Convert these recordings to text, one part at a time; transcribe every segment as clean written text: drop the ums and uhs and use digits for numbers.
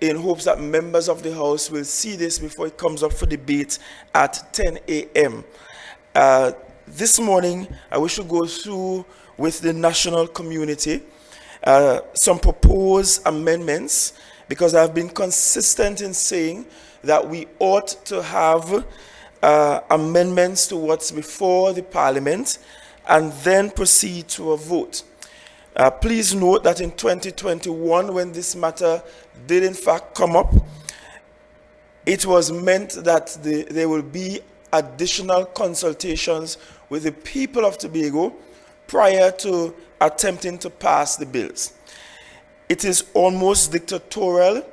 in hopes that members of the House will see this before it comes up for debate at 10 a.m. This morning, I wish to go through with the national community some proposed amendments, because I've been consistent in saying that we ought to have amendments to what's before the Parliament and then proceed to a vote. Please note that in 2021, when this matter did in fact come up, it was meant that there will be additional consultations with the people of Tobago prior to attempting to pass the bills. It is almost dictatorial,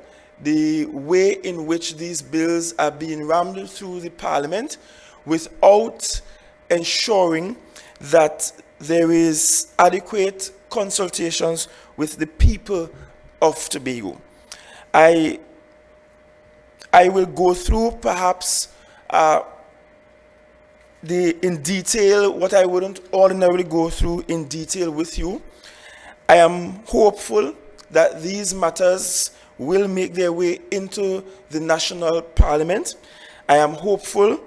the way in which these bills are being rammed through the Parliament without ensuring that there is adequate consultations with the people of Tobago. I will go through perhaps in detail what I wouldn't ordinarily go through in detail with you. I am hopeful that these matters will make their way into the national parliament. I am hopeful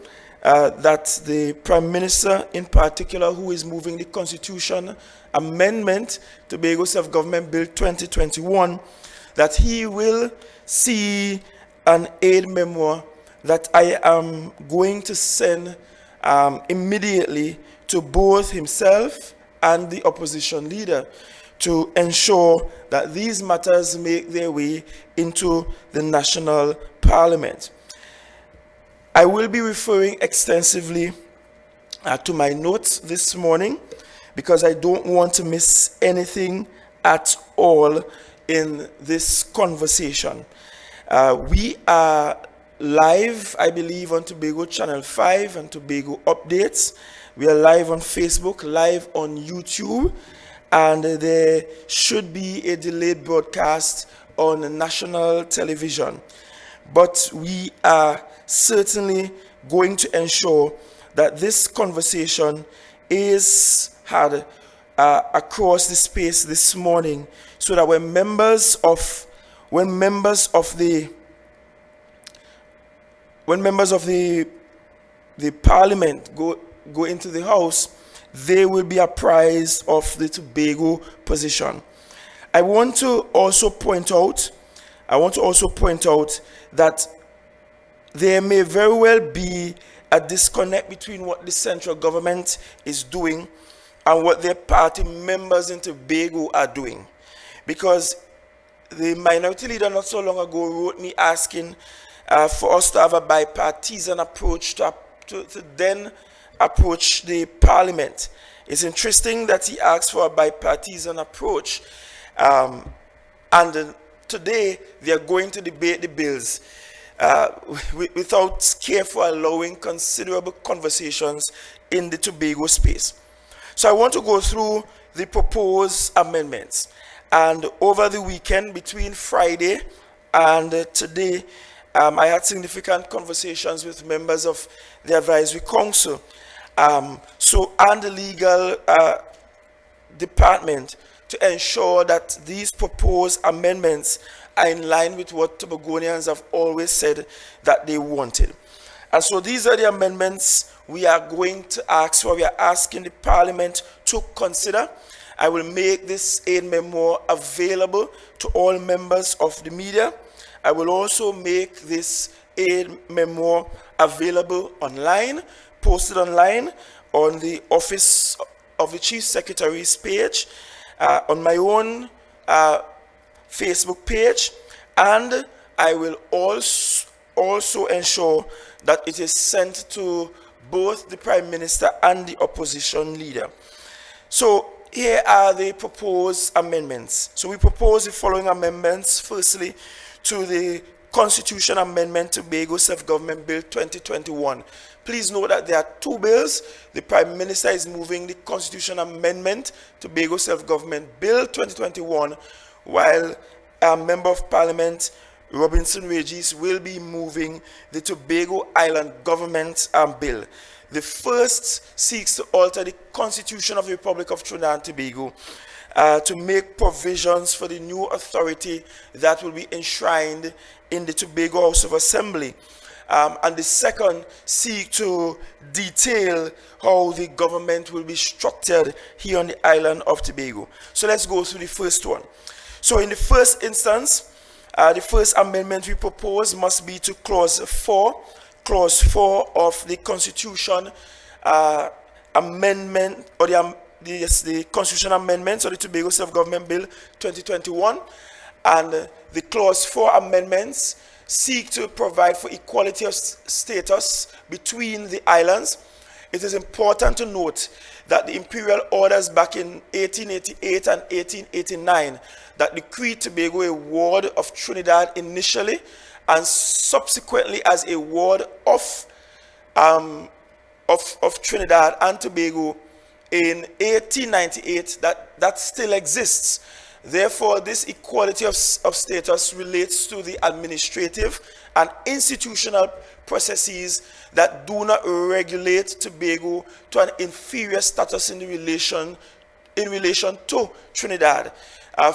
that the Prime Minister in particular, who is moving the Constitution Amendment to Tobago Self-Government Bill 2021, that he will see an aid memoir that I am going to send immediately to both himself and the opposition leader to ensure that these matters make their way into the national parliament. I will be referring extensively to my notes this morning, because I don't want to miss anything at all in this conversation. We are live, I believe, on Tobago Channel 5 and Tobago Updates. We are live on Facebook, live on YouTube, and there should be a delayed broadcast on national television. But we are certainly going to ensure that this conversation is had across the space this morning, so that when members of the parliament go into the House, they will be apprised of the Tobago position. I want to also point out that there may very well be a disconnect between what the central government is doing and what their party members in Tobago are doing. Because the minority leader not so long ago wrote me asking for us to have a bipartisan approach to then approach the parliament. It's interesting that he asked for a bipartisan approach, and today they are going to debate the bills without careful allowing considerable conversations in the Tobago space. So I want to go through the proposed amendments. And over the weekend, between Friday and today, I had significant conversations with members of the advisory council and the legal department to ensure that these proposed amendments are in line with what Tobagonians have always said that they wanted. And so these are the amendments we are going to ask for. We are asking the Parliament to consider. I will make this aid memoir available to all members of the media. I will also make this aid memoir available online, posted online on the Office of the Chief Secretary's page, on my own Facebook page, and I will also ensure that it is sent to both the Prime Minister and the opposition leader. So here are the proposed amendments. So we propose the following amendments. Firstly, to the Constitution Amendment to Tobago Self-Government Bill 2021. Please note that there are two bills. The Prime Minister is moving the Constitution Amendment to Tobago Self-Government Bill 2021, while a Member of Parliament, Robinson Regis, will be moving the Tobago Island Government Bill. The first seeks to alter the Constitution of the Republic of Trinidad and Tobago to make provisions for the new authority that will be enshrined in the Tobago House of Assembly. And the second, seek to detail how the government will be structured here on the island of Tobago. So let's go through the first one. So in the first instance, the first amendment we propose must be to clause 4 of the Constitution amendment, or the Constitution amendments, or the Tobago Self-Government Bill 2021. And the clause 4 amendments seek to provide for equality of status between the islands. It is important to note that the imperial orders back in 1888 and 1889 that decreed Tobago a ward of Trinidad initially and subsequently as a ward of Trinidad and Tobago in 1898, that still exists. Therefore, this equality of status relates to the administrative and institutional processes that do not regulate Tobago to an inferior status in relation to Trinidad.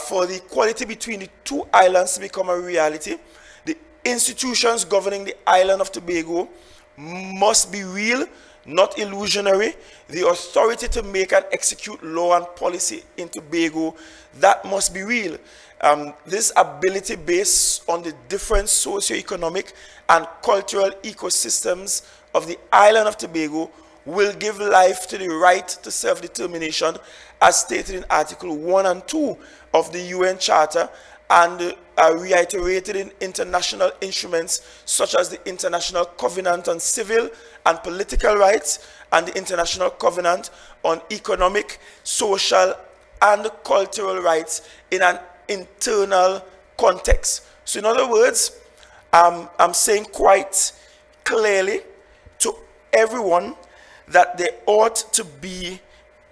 For the equality between the two islands to become a reality, the institutions governing the island of Tobago must be real, not illusionary. The authority to make and execute law and policy in Tobago, that must be real. This ability based on the different socio-economic and cultural ecosystems of the island of Tobago will give life to the right to self-determination as stated in Article 1 and 2 of the UN Charter and reiterated in international instruments such as the International Covenant on Civil and Political Rights and the International Covenant on Economic, Social, and Cultural Rights in an internal context. So in other words, I'm saying quite clearly to everyone that they ought to be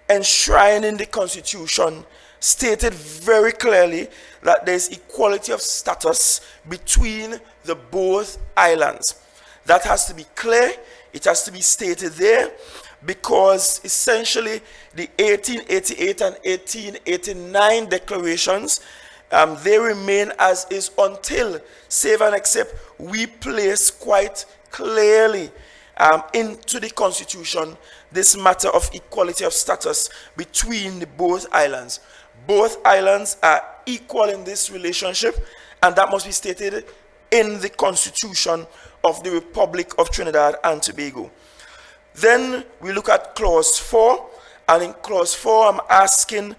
enshrined in the Constitution, stated very clearly that there is equality of status between the both islands. That has to be clear. It has to be stated there, because essentially the 1888 and 1889 declarations, they remain as is until, save and except, we place quite clearly into the Constitution this matter of equality of status between the both islands. Both islands are equal in this relationship, and that must be stated in the Constitution of the Republic of Trinidad and Tobago. Then we look at clause 4, and in clause 4 I'm asking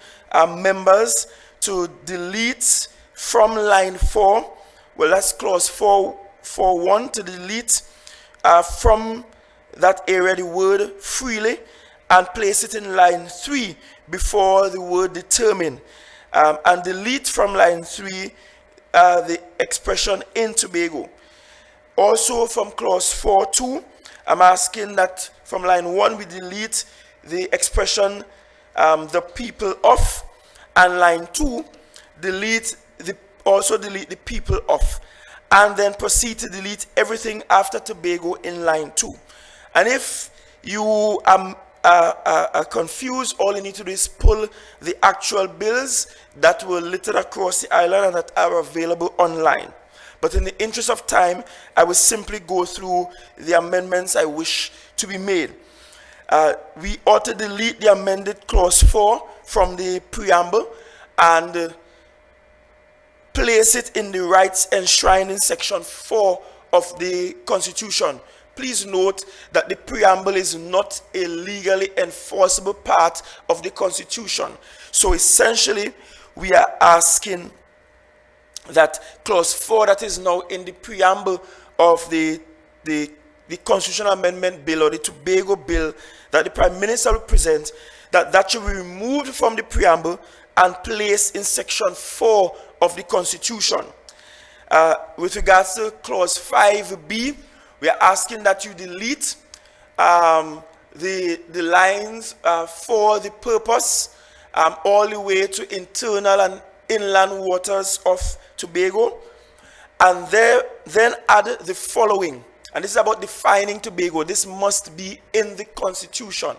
members to delete from line 4, well, that's clause 4.1, to delete from that area the word freely and place it in line 3 before the word determine, and delete from line 3 the expression in Tobago. Also from clause 4.2, I'm asking that from line 1 we delete the expression the people of, and line 2 also delete the people of, and then proceed to delete everything after Tobago in line 2. And if you are confused, all you need to do is pull the actual bills that were littered across the island and that are available online. But in the interest of time, I will simply go through the amendments I wish to be made. We ought to delete the amended clause 4 from the preamble and place it in the rights enshrined in section 4 of the Constitution. Please note that the preamble is not a legally enforceable part of the Constitution. So essentially, we are asking that clause 4 that is now in the preamble of the Constitutional Amendment Bill, or the Tobago Bill, that the Prime Minister will present, that should be removed from the preamble and placed in section 4 of the Constitution. With regards to clause 5b, we are asking that you delete the lines for the purpose all the way to internal and inland waters of Tobago, and then add the following. And this is about defining Tobago. This must be in the Constitution.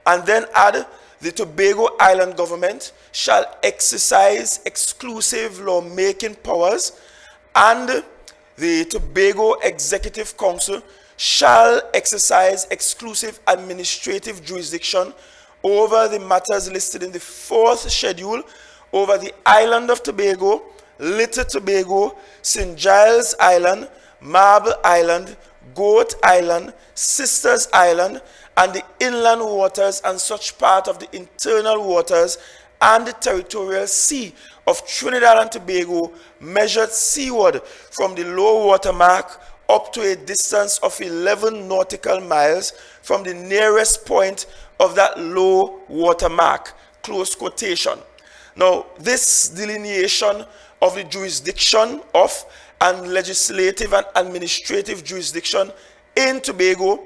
And then add the Tobago Island government shall exercise exclusive lawmaking powers, and the Tobago Executive Council shall exercise exclusive administrative jurisdiction over the matters listed in the 4th schedule over the island of Tobago, Little Tobago, St. Giles Island, Marble Island, Goat Island, Sisters Island, and the inland waters and such part of the internal waters and the territorial sea of Trinidad and Tobago measured seaward from the low water mark up to a distance of 11 nautical miles from the nearest point of that low water mark, close quotation. Now, this delineation of the jurisdiction of and legislative and administrative jurisdiction in Tobago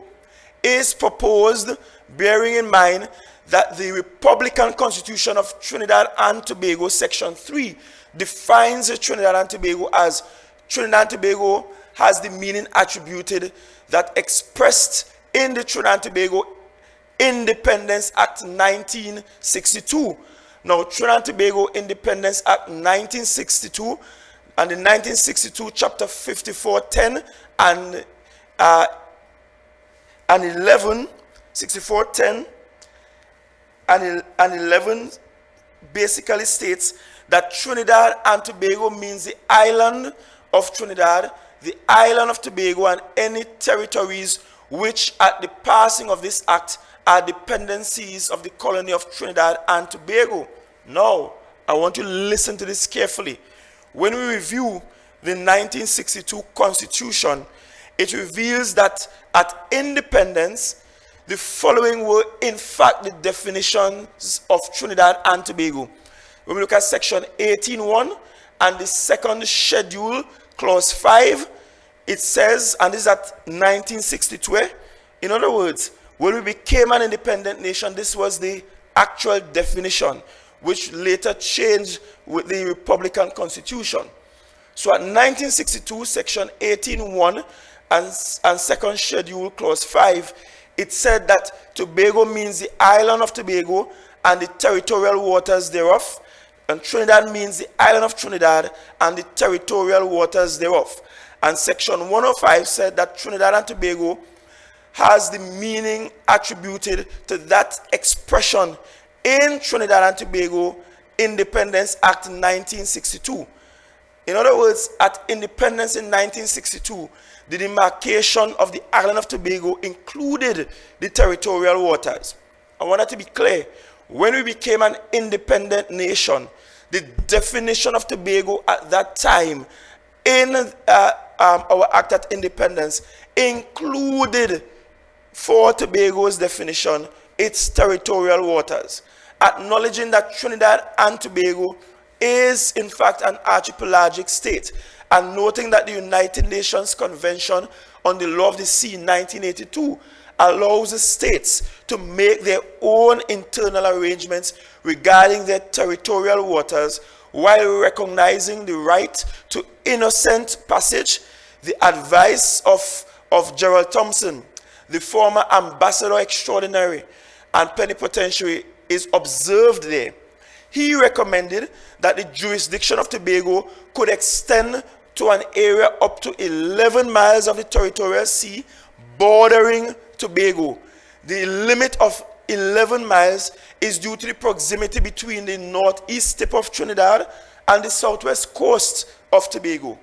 is proposed bearing in mind that the Republican Constitution of Trinidad and Tobago, Section 3, defines Trinidad and Tobago as Trinidad and Tobago has the meaning attributed that expressed in the Trinidad and Tobago Independence Act 1962. Now, Trinidad and Tobago Independence Act 1962 and the 1962 Chapter 5410 and 11, 6410 and 11 basically states that Trinidad and Tobago means the island of Trinidad, the island of Tobago, and any territories which at the passing of this act are dependencies of the colony of Trinidad and Tobago. Now, I want you to listen to this carefully. When we review the 1962 Constitution, it reveals that at independence, the following were in fact the definitions of Trinidad and Tobago. When we look at section 18.1 and the 2nd schedule, clause 5, it says, and this is at 1962, in other words, when we became an independent nation, this was the actual definition, which later changed with the Republican Constitution. So at 1962, section 18.1 and 2nd schedule, clause 5, it said that Tobago means the island of Tobago and the territorial waters thereof, and Trinidad means the island of Trinidad and the territorial waters thereof. And section 105 said that Trinidad and Tobago has the meaning attributed to that expression in Trinidad and Tobago Independence Act 1962. In other words, at independence in 1962, the demarcation of the island of Tobago included the territorial waters. I want it to be clear. When we became an independent nation, the definition of Tobago at that time in our act at independence included, for Tobago's definition, its territorial waters, acknowledging that Trinidad and Tobago is in fact an archipelagic state, and noting that the United Nations Convention on the Law of the Sea 1982 allows the states to make their own internal arrangements regarding their territorial waters, while recognizing the right to innocent passage. The advice of Gerald Thompson, the former ambassador extraordinary and plenipotentiary, is observed there. He recommended that the jurisdiction of Tobago could extend to an area up to 11 miles of the territorial sea bordering Tobago. The limit of 11 miles is due to the proximity between the northeast tip of Trinidad and the southwest coast of Tobago.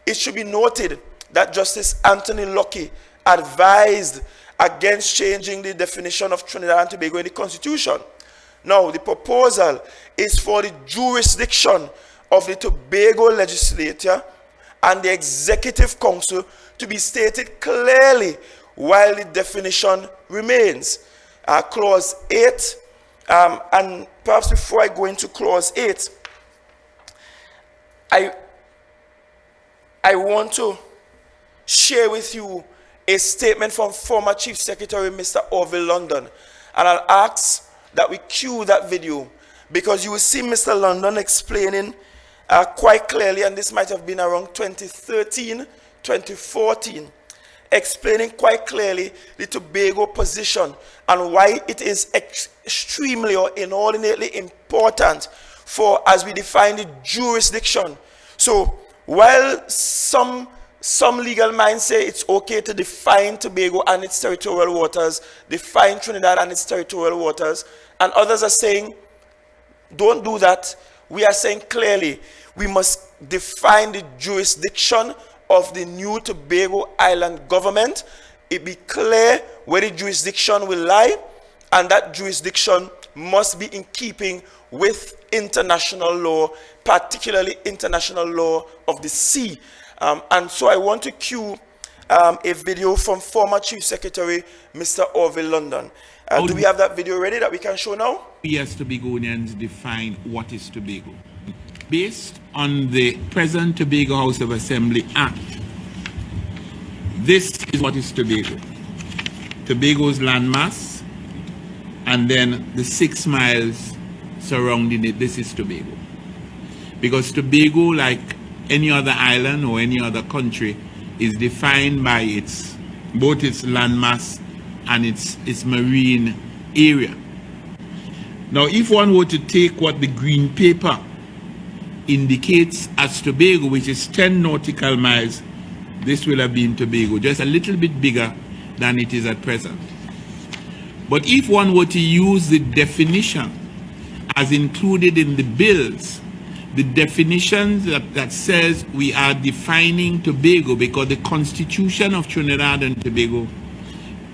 It should be noted that Justice Anthony Locke advised against changing the definition of Trinidad and Tobago in the Constitution. Now, the proposal is for the jurisdiction of the Tobago legislature and the Executive Council to be stated clearly while the definition remains. Clause 8, and perhaps before I go into clause 8, I want to share with you a statement from former Chief Secretary Mr. Orville London, and I'll ask that we cue that video, because you will see Mr. London explaining quite clearly, and this might have been around 2013, 2014, explaining quite clearly the Tobago position and why it is extremely or inordinately important for, as we define the jurisdiction. So while some legal minds say it's okay to define Tobago and its territorial waters, define Trinidad and its territorial waters, and others are saying don't do that, we are saying clearly we must define the jurisdiction of the new Tobago Island government. It be clear where the jurisdiction will lie, and that jurisdiction must be in keeping with international law, particularly international law of the sea. And so I want to cue a video from former Chief Secretary Mr. Orville London. Do we have that video ready that we can show now? Yes, Tobagonians define what is Tobago. Based on the present Tobago House of Assembly Act, this is what is Tobago. Tobago's landmass, and then the 6 miles surrounding it, this is Tobago. Because Tobago, like any other island or any other country, is defined by its both its landmass and its marine area. Now, if one were to take what the green paper indicates as Tobago, which is 10 nautical miles, this will have been Tobago, just a little bit bigger than it is at present. But if one were to use the definition as included in the bills, the definition that says we are defining Tobago, because the Constitution of Trinidad and Tobago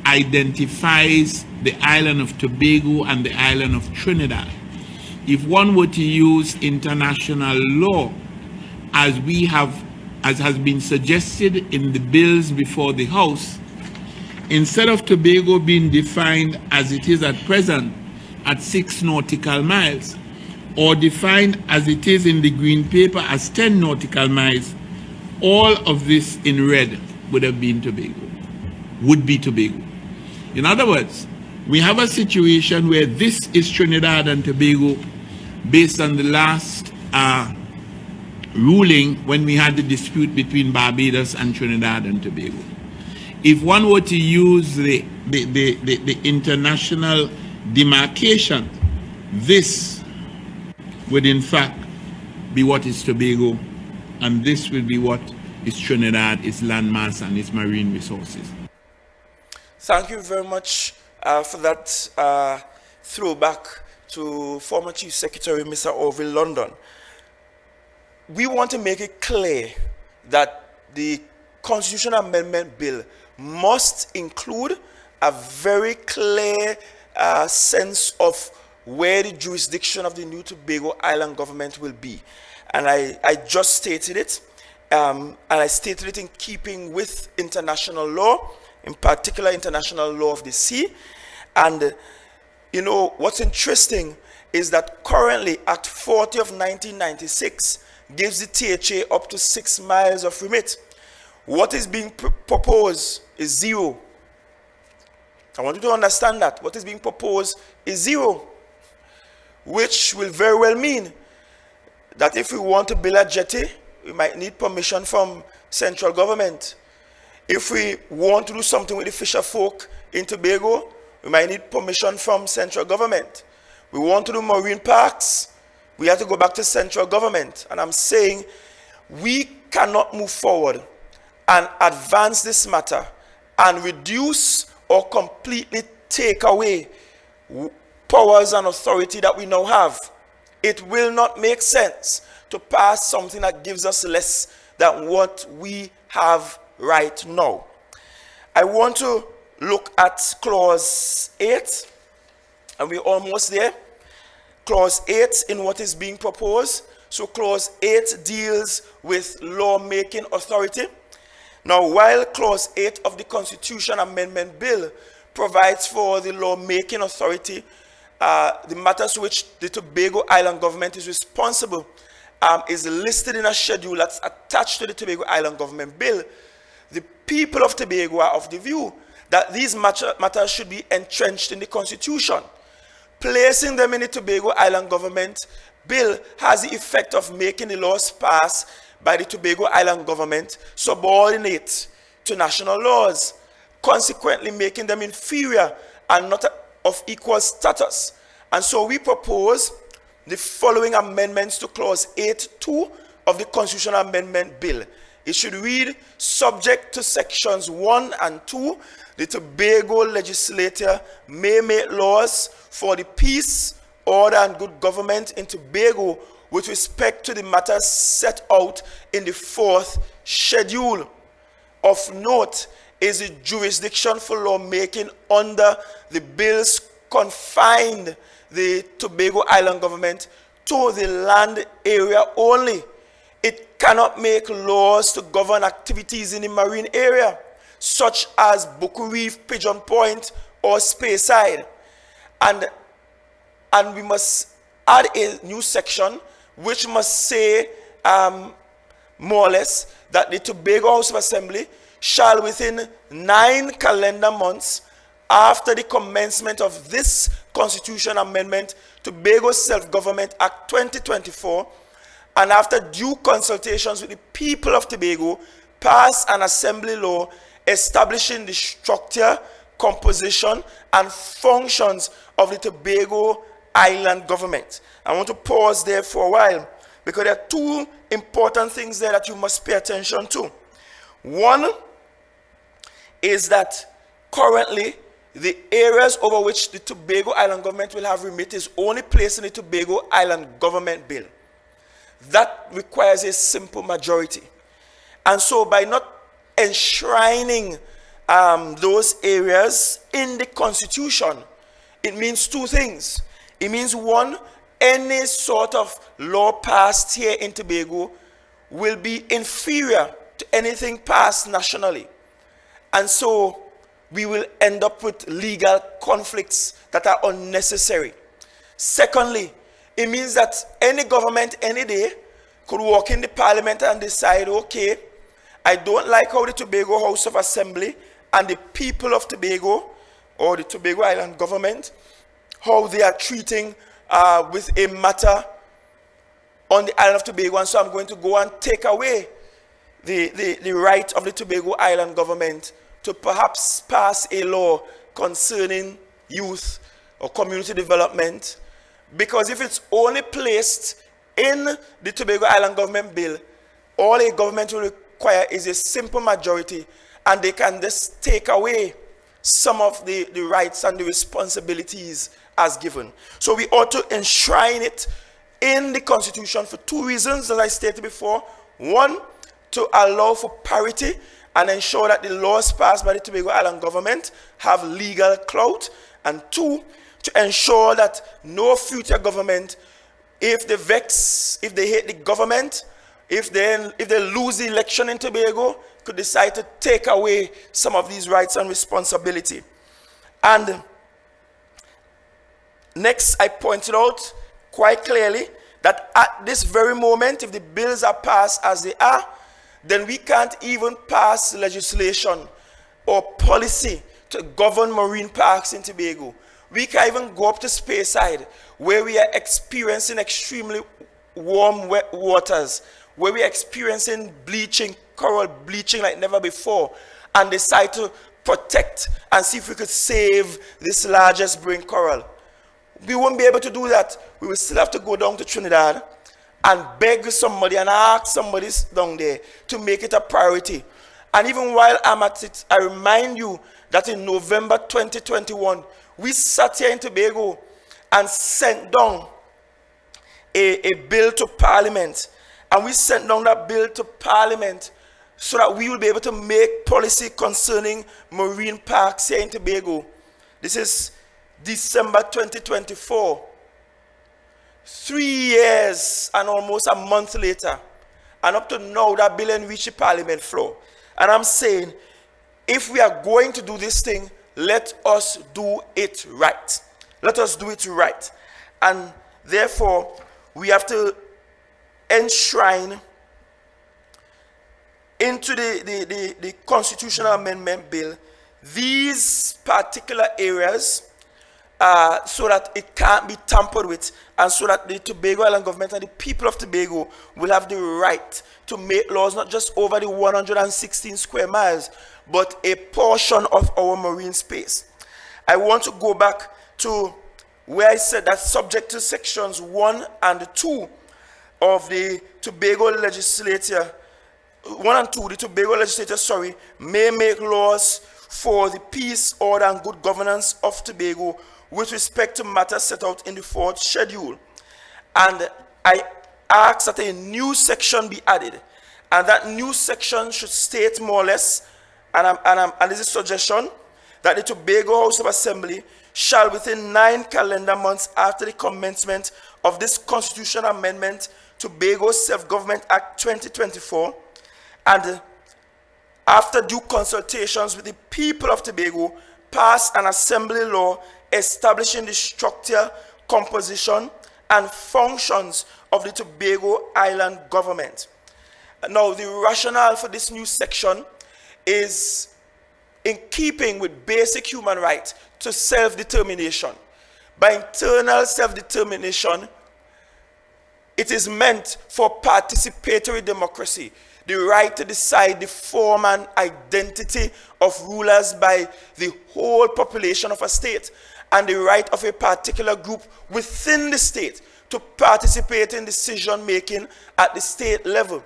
identifies the island of Tobago and the island of Trinidad. If one were to use international law as has been suggested in the bills before the House, instead of Tobago being defined as it is at present at 6 nautical miles, or defined as it is in the green paper as 10 nautical miles, all of this in red would have been Tobago, would be Tobago. In other words, we have a situation where this is Trinidad and Tobago based on the last ruling when we had the dispute between Barbados and Trinidad and Tobago. If one were to use the international demarcation, this would in fact be what is Tobago, and this will be what is Trinidad, its landmass and its marine resources. Thank you very much for that throwback to former Chief Secretary Mr. Orville London. We want to make it clear that the Constitution Amendment Bill must include a very clear sense of where the jurisdiction of the new Tobago Island government will be. And I just stated it, and I stated it in keeping with international law, in particular international law of the sea. And you know, what's interesting is that currently Act 40 of 1996 gives the THA up to 6 miles of remit. What is being proposed is 0. I want you to understand that. What is being proposed is 0, which will very well mean that if we want to build a jetty, we might need permission from central government. If we want to do something with the fisher folk in Tobago, we might need permission from central government. We want to do marine parks, we have to go back to central government. And I'm saying we cannot move forward and advance this matter and reduce or completely take away powers and authority that we now have. It will not make sense to pass something that gives us less than what we have right now. I want to look at clause 8, and we're almost there. Clause 8 in what is being proposed. So clause 8 deals with lawmaking authority. Now, while clause 8 of the Constitution Amendment Bill provides for the lawmaking authority, the matters to which the Tobago Island government is responsible is listed in a schedule that's attached to the Tobago Island Government Bill. The people of Tobago are of the view that these matters should be entrenched in the Constitution. Placing them in the Tobago Island Government Bill has the effect of making the laws passed by the Tobago Island government subordinate to national laws, consequently making them inferior and not of equal status. And so we propose the following amendments to Clause 8.2 of the Constitutional Amendment Bill. It should read, subject to Sections 1 and 2, the Tobago legislature may make laws for the peace, order, and good government in Tobago with respect to the matters set out in the 4th schedule. Of note is the jurisdiction for lawmaking under the bills confined the Tobago Island government to the land area only. It cannot make laws to govern activities in the marine area, such as Buku Reef, Pigeon Point, or Speyside. And we must add a new section which must say more or less that the Tobago House of Assembly shall within 9 calendar months after the commencement of this Constitution Amendment, Tobago Self-Government Act 2024, and after due consultations with the people of Tobago, pass an assembly law establishing the structure, composition, and functions of the Tobago Island government. I want to pause there for a while because there are two important things there that you must pay attention to. One is that currently the areas over which the Tobago Island government will have remit is only placed in the Tobago Island government bill. That requires a simple majority. And so by not enshrining those areas in the Constitution, it means two things. It means one, any sort of law passed here in Tobago will be inferior to anything passed nationally. And so we will end up with legal conflicts that are unnecessary. Secondly, it means that any government any day could walk in the parliament and decide, okay, I don't like how the Tobago House of Assembly and the people of Tobago or the Tobago Island government, how they are treating with a matter on the island of Tobago, and so I'm going to go and take away the right of the Tobago Island government to perhaps pass a law concerning youth or community development. Because if it's only placed in the Tobago Island government bill, all a government will require is a simple majority, and they can just take away some of the rights and the responsibilities as given. So we ought to enshrine it in the Constitution for two reasons, as I stated before. One, to allow for parity and ensure that the laws passed by the Tobago Island government have legal clout. And two, to ensure that no future government, if they vex, if they hate the government, if they lose the election in Tobago, could decide to take away some of these rights and responsibility. And next, I pointed out quite clearly that at this very moment, if the bills are passed as they are, then we can't even pass legislation or policy to govern marine parks in Tobago. We can't even go up to Speyside, where we are experiencing extremely warm wet waters, where we are experiencing bleaching, coral bleaching like never before, and decide to protect and see if we could save this largest brain coral. We won't be able to do that. We will still have to go down to Trinidad and beg somebody and ask somebody down there to make it a priority. And even while I'm at it, I remind you that in November 2021, we sat here in Tobago and sent down a bill to Parliament. And we sent down that bill to Parliament so that we will be able to make policy concerning marine parks here in Tobago. This is December 2024. 3 years and almost a month later, and up to now, that bill ain't reached the Parliament floor. And I'm saying, if we are going to do this thing, let us do it right. Let us do it right. And therefore, we have to enshrine into the Constitutional Amendment Bill these particular areas so that it can't be tampered with, and so that the Tobago Island government and the people of Tobago will have the right to make laws not just over the 116 square miles, but a portion of our marine space. I want to go back to where I said that subject to sections 1 and 2 of the Tobago legislature, 1 and 2, the Tobago legislature, may make laws for the peace, order, and good governance of Tobago with respect to matters set out in the 4th schedule. And I ask that a new section be added, and that new section should state more or less, and this is a suggestion, that the Tobago House of Assembly shall within 9 calendar months after the commencement of this constitutional amendment, Tobago Self-Government Act 2024, and after due consultations with the people of Tobago, pass an assembly law establishing the structure, composition, and functions of the Tobago Island government. Now, the rationale for this new section is in keeping with basic human right to self-determination. By internal self-determination, it is meant for participatory democracy, the right to decide the form and identity of rulers by the whole population of a state, and the right of a particular group within the state to participate in decision making at the state level.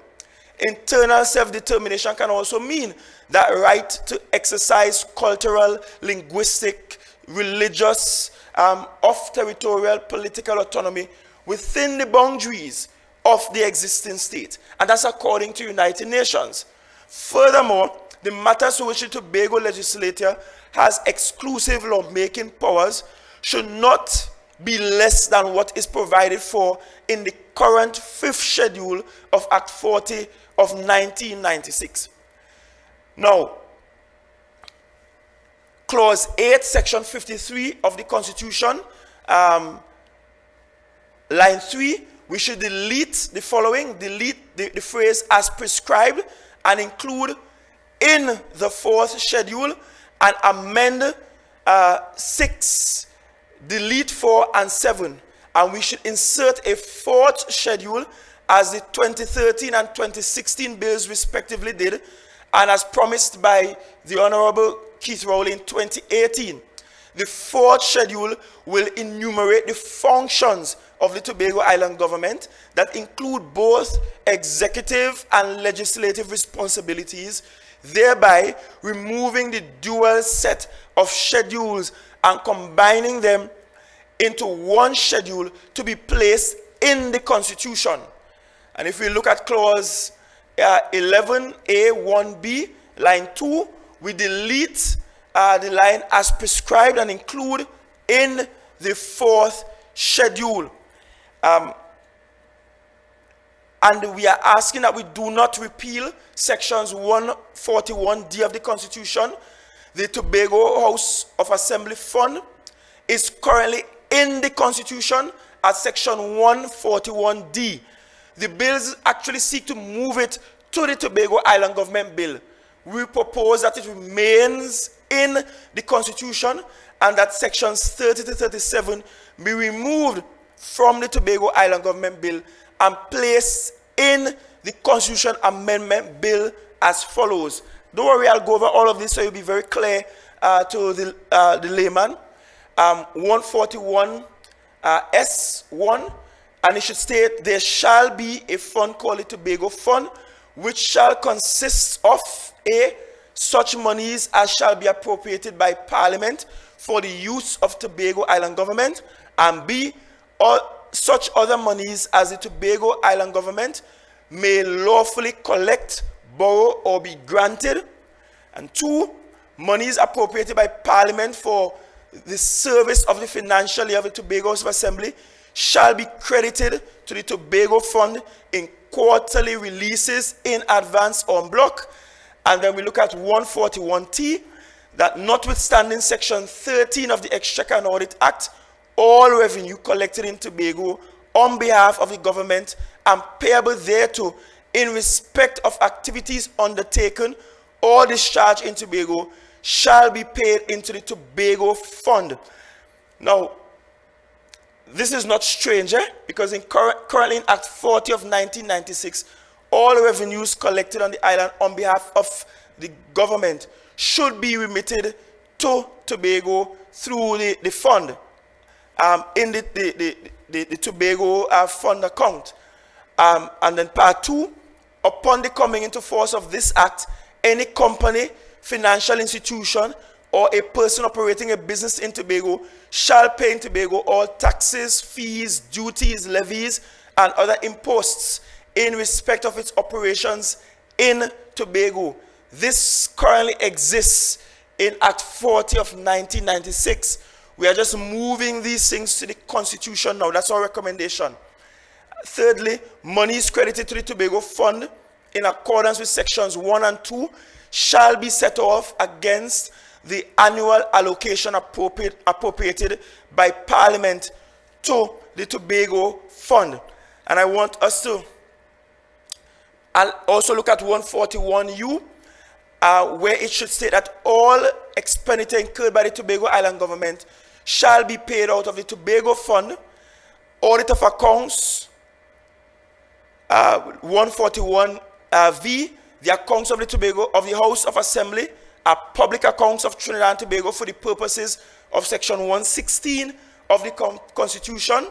Internal self-determination can also mean that right to exercise cultural, linguistic, religious, of territorial political autonomy within the boundaries of the existing state, and that's according to United Nations. Furthermore, the matters to which the Tobago legislature has exclusive lawmaking powers should not be less than what is provided for in the current 5th schedule of Act 40 of 1996. Now, Clause 8, Section 53 of the Constitution, line 3, we should delete the following, delete the phrase as prescribed, and include in the 4th schedule and amend 6, delete 4 and 7. And we should insert a 4th schedule as the 2013 and 2016 bills respectively did, and as promised by the Honorable Keith Rowley in 2018. The 4th schedule will enumerate the functions of the Tobago Island government that include both executive and legislative responsibilities, thereby removing the dual set of schedules and combining them into one schedule to be placed in the Constitution. And if we look at clause 11A1B, line 2, we delete the line as prescribed and include in the 4th schedule. And we are asking that we do not repeal sections 141D of the Constitution. The Tobago House of Assembly Fund is currently in the Constitution at section 141D. The bills actually seek to move it to the Tobago Island Government Bill. We propose that it remains in the Constitution and that sections 30 to 37 be removed from the Tobago Island Government Bill and placed in the Constitution Amendment Bill as follows. Don't worry, I'll go over all of this so you'll be very clear to the layman. 141 S1, and it should state, there shall be a fund called the Tobago Fund, which shall consist of A, such monies as shall be appropriated by Parliament for the use of Tobago Island government, and B, such other monies as the Tobago Island government may lawfully collect, borrow, or be granted. And 2, monies appropriated by Parliament for the service of the financial year of the Tobago House of Assembly shall be credited to the Tobago Fund in quarterly releases in advance or en bloc. And then we look at 141T, that notwithstanding section 13 of the Exchequer and Audit Act, all revenue collected in Tobago on behalf of the government and payable thereto in respect of activities undertaken or discharged in Tobago shall be paid into the Tobago Fund. Now, this is not strange, because currently in Act 40 of 1996, all revenues collected on the island on behalf of the government should be remitted to Tobago through the fund, in the Tobago fund account. And then part 2, upon the coming into force of this act, any company, financial institution, or a person operating a business in Tobago shall pay in Tobago all taxes, fees, duties, levies, and other imposts in respect of its operations in Tobago. This currently exists in Act 40 of 1996. We are just moving these things to the Constitution now. That's our recommendation. Thirdly, monies credited to the Tobago Fund in accordance with sections 1 and 2 shall be set off against the annual allocation appropriated by Parliament to the Tobago Fund. And I want us to also look at 141U, where it should state that all expenditure incurred by the Tobago Island government shall be paid out of the Tobago Fund. Audit of accounts, 141V, the accounts of the Tobago of the House of Assembly are public accounts of Trinidad and Tobago for the purposes of section 116 of the Constitution.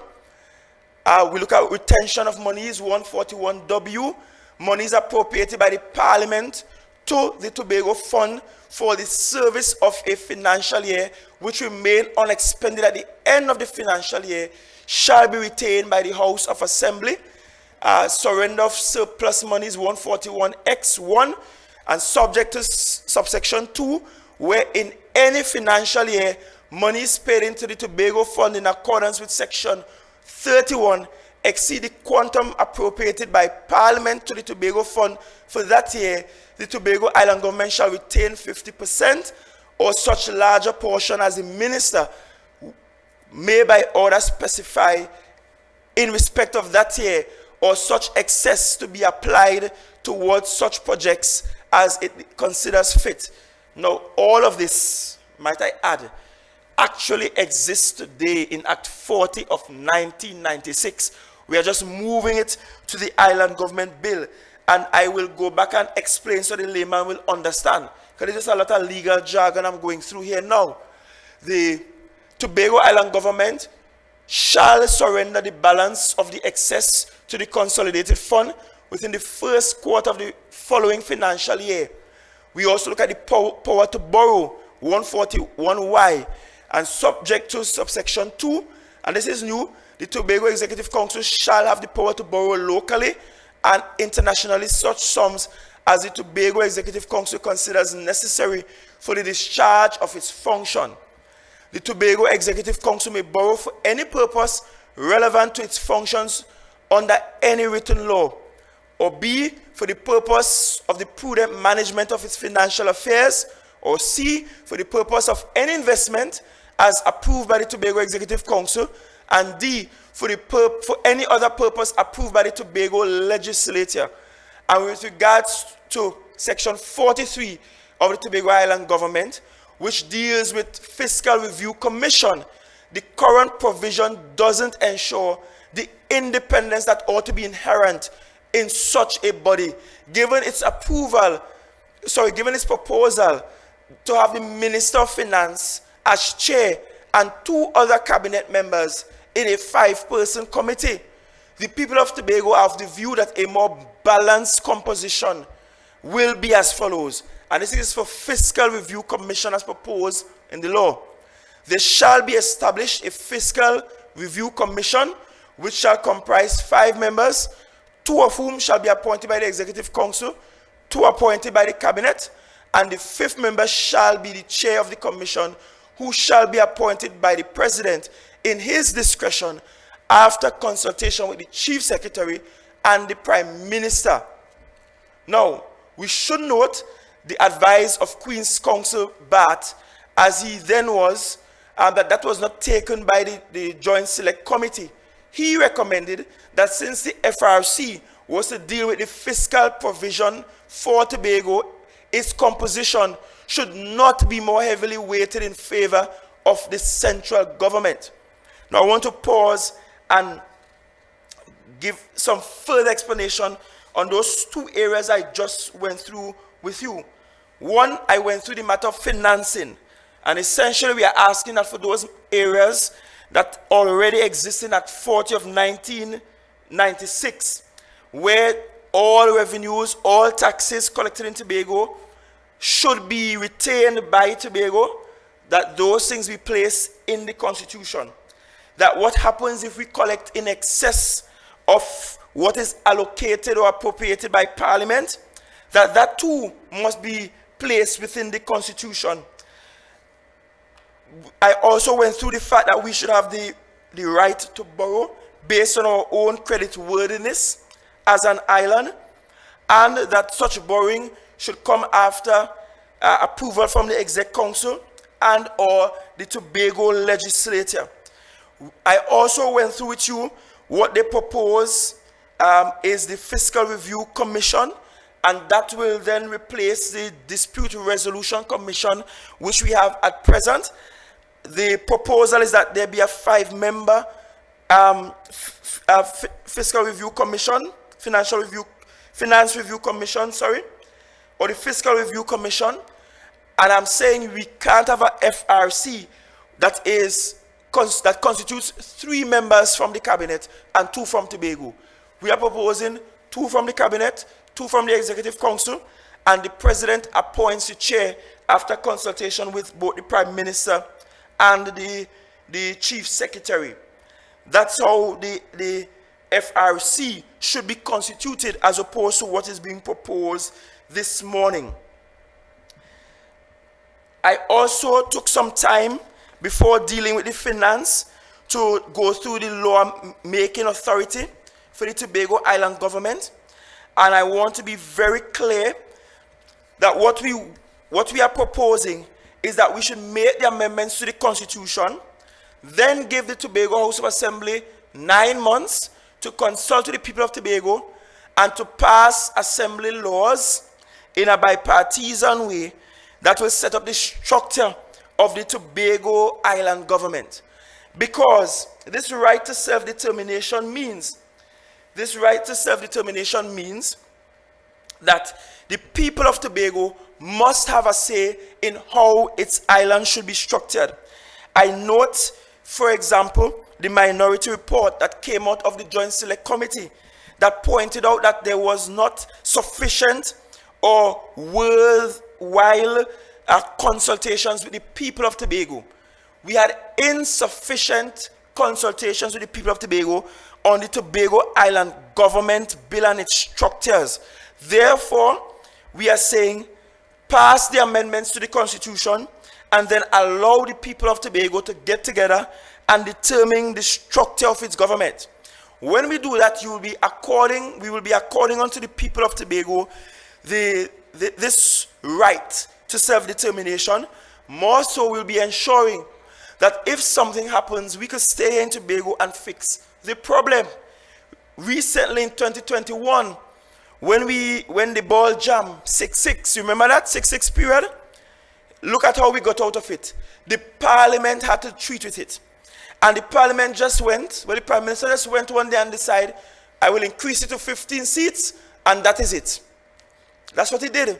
We look at retention of monies, 141W, monies appropriated by the Parliament to the Tobago Fund for the service of a financial year which remain unexpended at the end of the financial year shall be retained by the House of Assembly. Surrender of surplus monies, 141X1, and subject to subsection 2, where in any financial year monies paid into the Tobago Fund in accordance with section 31 exceed the quantum appropriated by Parliament to the Tobago Fund for that year, the Tobago Island government shall retain 50% or such larger portion as the minister may by order specify in respect of that year, or such excess to be applied towards such projects as it considers fit. Now, all of this, might I add, actually exists today in Act 40 of 1996. We are just moving it to the Island Government Bill. And I will go back and explain so the layman will understand. Because there's just a lot of legal jargon I'm going through here now. The Tobago Island Government shall surrender the balance of the excess to the Consolidated Fund within the first quarter of the following financial year. We also look at the power to borrow, 141Y, and subject to subsection 2, and this is new, the Tobago Executive Council shall have the power to borrow locally and internationally such sums as the Tobago Executive Council considers necessary for the discharge of its function. The Tobago Executive Council may borrow for any purpose relevant to its functions under any written law, or B, for the purpose of the prudent management of its financial affairs, or C, for the purpose of any investment as approved by the Tobago Executive Council, and D, for any other purpose approved by the Tobago legislature. And with regards to section 43 of the Tobago Island Government, which deals with Fiscal Review Commission, the current provision doesn't ensure the independence that ought to be inherent in such a body, given its proposal to have the Minister of Finance as chair and 2 other cabinet members in a 5-person committee. The people of Tobago have the view that a more balanced composition will be as follows, and this is for Fiscal Review Commission as proposed in the law. There shall be established a Fiscal Review Commission which shall comprise 5 members, 2 of whom shall be appointed by the Executive Council, 2 appointed by the Cabinet, and the 5th member shall be the chair of the commission, who shall be appointed by the President in his discretion after consultation with the Chief Secretary and the Prime Minister. Now, we should note the advice of Queen's Counsel Bath, as he then was, that was not taken by the Joint Select Committee. He recommended that since the FRC was to deal with the fiscal provision for Tobago, its composition should not be more heavily weighted in favor of the central government. Now I want to pause and give some further explanation on those two areas I just went through with you. One, I went through the matter of financing, and essentially we are asking that for those areas that already exist in Act 40 of 1996, where all revenues, all taxes collected in Tobago should be retained by Tobago, that those things be placed in the Constitution. That what happens if we collect in excess of what is allocated or appropriated by Parliament, that too must be placed within the Constitution. I also went through the fact that we should have the right to borrow based on our own credit worthiness as an island, and that such borrowing should come after approval from the Exec Council and or the Tobago legislature. I also went through with you what they propose is the Fiscal Review Commission, and that will then replace the Dispute Resolution Commission, which we have at present. The proposal is that there be a 5-member Fiscal Review Commission, Finance Review Commission, or the Fiscal Review Commission. And I'm saying we can't have a FRC that constitutes 3 members from the cabinet and 2 from Tobago. We are proposing 2 from the cabinet, 2 from the Executive Council, and the President appoints the chair after consultation with both the Prime Minister and the Chief Secretary. That's how the FRC should be constituted, as opposed to what is being proposed this morning. I also took some time before dealing with the finance to go through the law-making authority for the Tobago Island government, and I want to be very clear that what we are proposing is that we should make the amendments to the Constitution, then give the Tobago House of Assembly 9 months to consult with the people of Tobago and to pass assembly laws in a bipartisan way that will set up the structure of the Tobago Island government. Because this right to self-determination means that the people of Tobago must have a say in how its island should be structured. I note, for example, the minority report that came out of the Joint Select Committee that pointed out that there was not sufficient or worthwhile consultations with the people of Tobago. We had insufficient consultations with the people of Tobago on the Tobago Island government bill and its structures. Therefore, we are saying pass the amendments to the Constitution and then allow the people of Tobago to get together and determine the structure of its government. When we do that, we will be according unto the people of Tobago this right to self-determination. More so, we'll be ensuring that if something happens, we could stay here in Tobago and fix the problem. Recently in 2021, when the ball jammed 6-6, you remember that 6-6 period? Look at how we got out of it. The Parliament had to treat with it. And the Parliament just went, the Prime Minister just went one day and decided, I will increase it to 15 seats, and that is it. That's what he did.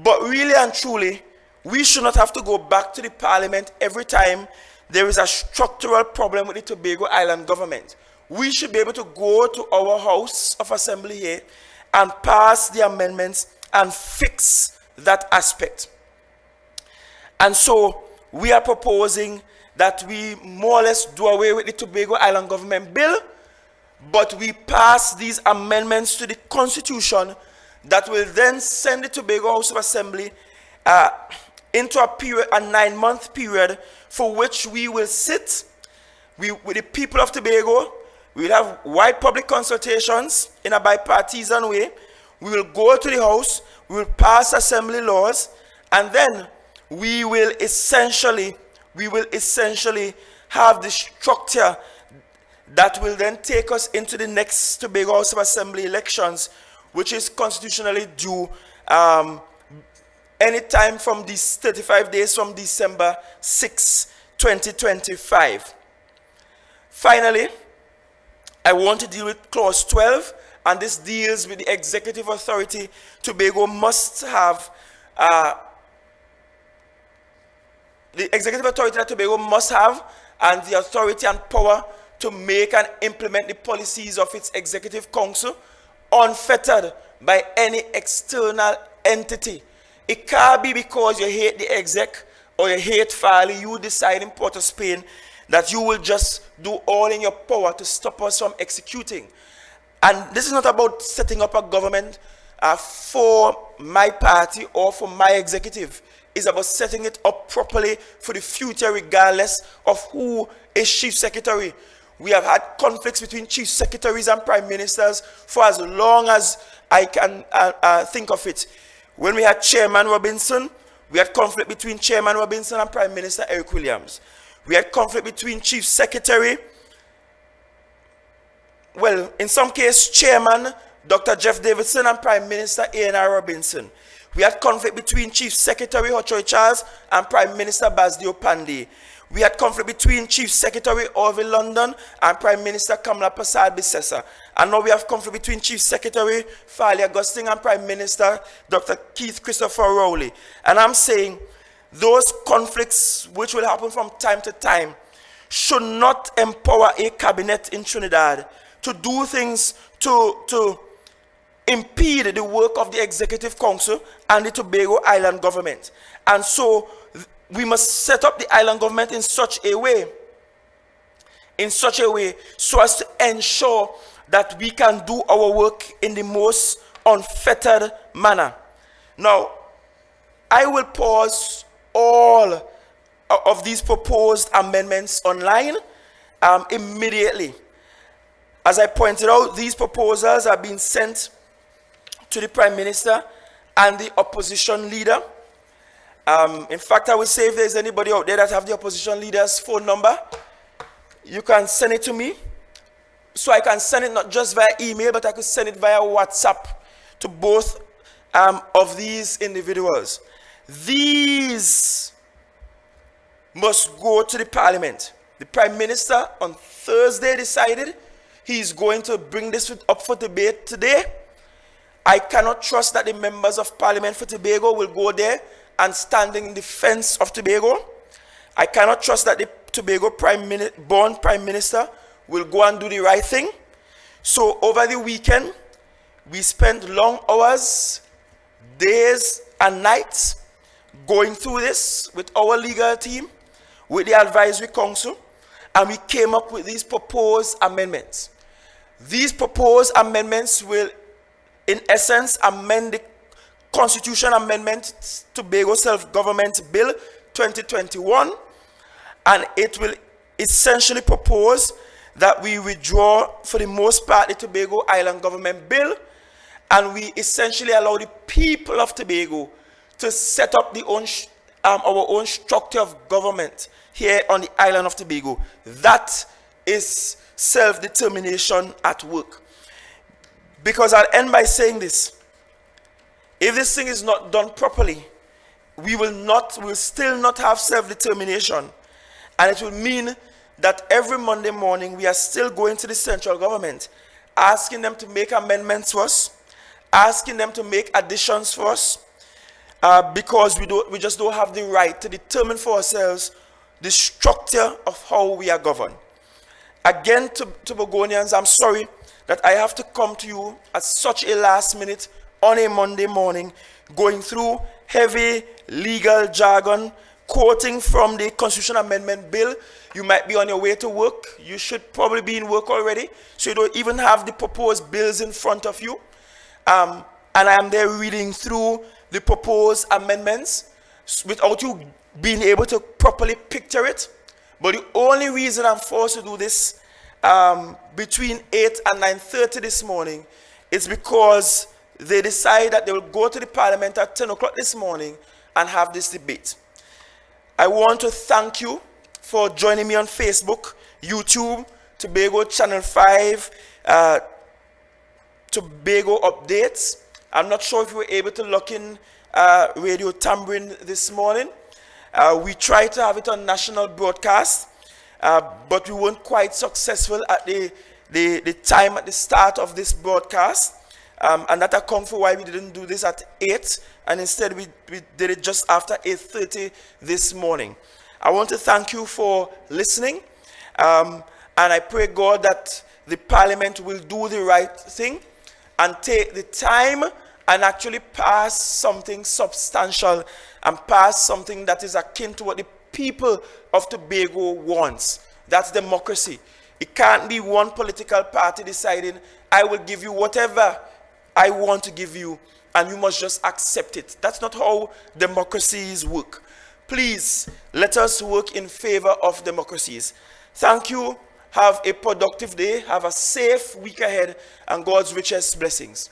But really and truly, we should not have to go back to the Parliament every time there is a structural problem with the Tobago Island government. We should be able to go to our House of Assembly here and pass the amendments and fix that aspect. And so we are proposing that we more or less do away with the Tobago Island government bill, but we pass these amendments to the Constitution that will then send the Tobago House of Assembly into a 9-month period for which we will sit with the people of Tobago. We will have wide public consultations in a bipartisan way. We will go to the House, we will pass assembly laws, and then we will essentially have the structure that will then take us into the next Tobago House of Assembly elections, which is constitutionally due anytime from these 35 days from December 6 2025. Finally, I want to deal with clause 12, and this deals with the executive authority Tobago must have. The executive authority that Tobago must have, and the authority and power to make and implement the policies of its executive council, unfettered by any external entity. It can't be because you hate the exec or you hate Farley, you decide in Port of Spain that you will just do all in your power to stop us from executing. And this is not about setting up a government for my party or for my executive. It's about setting it up properly for the future, regardless of who is chief secretary. We have had conflicts between chief secretaries and prime ministers for as long as I can think of it. When we had Chairman Robinson, we had conflict between Chairman Robinson and Prime Minister Eric Williams. We had conflict between Chief Secretary, well, in some case, Chairman Dr. Jeff Davidson and Prime Minister A.N.R. Robinson. We had conflict between Chief Secretary Hochoy Charles and Prime Minister Basdio Pandey. We had conflict between Chief Secretary Orville London and Prime Minister Kamala Prasad Bissessa. And now we have conflict between Chief Secretary Farley Augustine and Prime Minister Dr. Keith Christopher Rowley. And I'm saying those conflicts, which will happen from time to time, should not empower a cabinet in Trinidad to do things to impede the work of the Executive Council and the Tobago Island government. And so we must set up the island government in such a way so as to ensure that we can do our work in the most unfettered manner. Now, I will pause all of these proposed amendments online immediately. As I pointed out, these proposals are being sent to the Prime Minister and the opposition leader. In fact, I will say if there's anybody out there that have the opposition leader's phone number, you can send it to me. So I can send it not just via email, but I could send it via WhatsApp to both of these individuals. These must go to the Parliament. The Prime Minister on Thursday decided he's going to bring this up for debate today. I cannot trust that the members of Parliament for Tobago will go there and stand in defense of Tobago. I cannot trust that the Tobago born Prime Minister will go and do the right thing. So over the weekend, we spent long hours, days and nights going through this with our legal team, with the advisory council, and we came up with these proposed amendments. These proposed amendments will, in essence, amend the Constitution Amendment Tobago Self-Government Bill 2021, and it will essentially propose that we withdraw, for the most part, the Tobago Island Government Bill, and we essentially allow the people of Tobago to set up our own structure of government here on the island of Tobago. That is self-determination at work. Because I'll end by saying this: if this thing is not done properly, we will still not have self-determination, and it will mean that every Monday morning we are still going to the central government, asking them to make amendments for us, asking them to make additions for us, because we just don't have the right to determine for ourselves the structure of how we are governed. Again, to Tobagonians, I'm sorry that I have to come to you at such a last minute on a Monday morning, going through heavy legal jargon, quoting from the Constitution Amendment Bill. You might be on your way to work. You should probably be in work already, so you don't even have the proposed bills in front of you. And I am there reading through the proposed amendments without you being able to properly picture it. But the only reason I'm forced to do this between 8 and 9:30 this morning is because they decide that they will go to the Parliament at 10 o'clock this morning and have this debate. I want to thank you for joining me on Facebook, YouTube, Tobago Channel 5, Tobago Updates. I'm not sure if you were able to lock in Radio Tambourine this morning. We tried to have it on national broadcast, but we weren't quite successful at the time at the start of this broadcast. And that accounts for why we didn't do this at 8, and instead we did it just after 8:30 this morning. I want to thank you for listening, and I pray, God, that the Parliament will do the right thing and take the time and actually pass something substantial and pass something that is akin to what the people of Tobago wants. That's democracy. It can't be one political party deciding, I will give you whatever I want to give you, and you must just accept it. That's not how democracies work. Please, let us work in favor of democracies. Thank you. Have a productive day. Have a safe week ahead, and God's richest blessings.